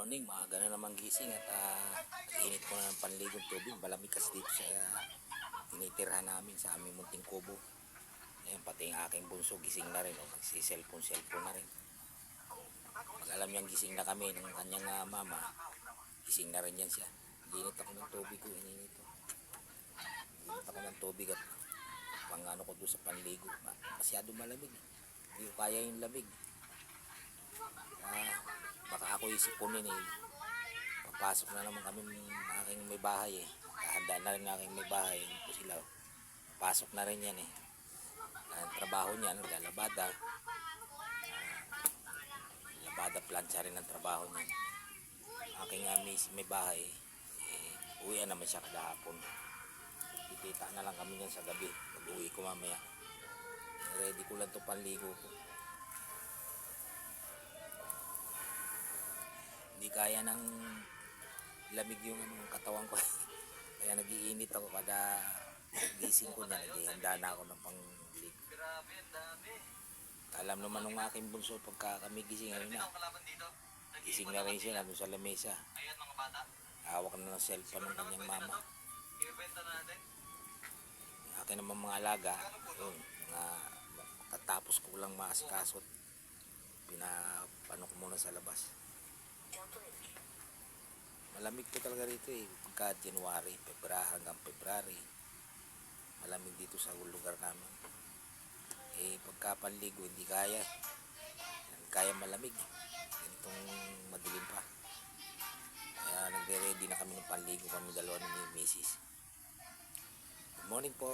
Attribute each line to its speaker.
Speaker 1: Morning, maaga na naman gising at init ko na ng panligong tubig. Malamig kasi dito sa tinitirhan namin sa aming munting kubo. Ayan, pati yung aking bunso gising na rin. Nagsi-cellphone na rin. Pag alam niyang gising na kami ng kanyang mama, gising na rin yan siya. Init ako ng tubig ko. Init ako ng tubig at pang ano ko doon sa panligo. Masyado malamig. Hindi ko kaya yung lamig. Baka ako isipunin papasok na naman kami ng aking may bahay handa na rin aking may bahay po sila, papasok na rin yan ang trabaho niya, naglalabada labada plancha rin ang trabaho niya. Aking may bahay uwian naman siya kadahapon, titita na lang kami yan sa gabi pag uwi ko mamaya. Ready ko lang to panligo ko. Hindi kaya ng lamig yung katawan ko. Kaya nag-iinit ako kada gising ko na, naghihanda na ako ng pangligo. Alam naman ng aking bunso pagka kami gising ngayon na. Gising na rin siya nandun sa lamesa. Hawak na ng cellphone ng kanyang mama. Akin naman mga alaga, yun, katapos ko lang maasikasot. Pinapano ko muna sa labas. Malamig po talaga rito pagka January, hanggang February. Malamig dito sa lugar namin. Pagka panligo hindi kaya malamig. Ganitong madilim pa. Kaya nagre-ready na kami ng panligo kami dalawa ni Mrs. Good morning po.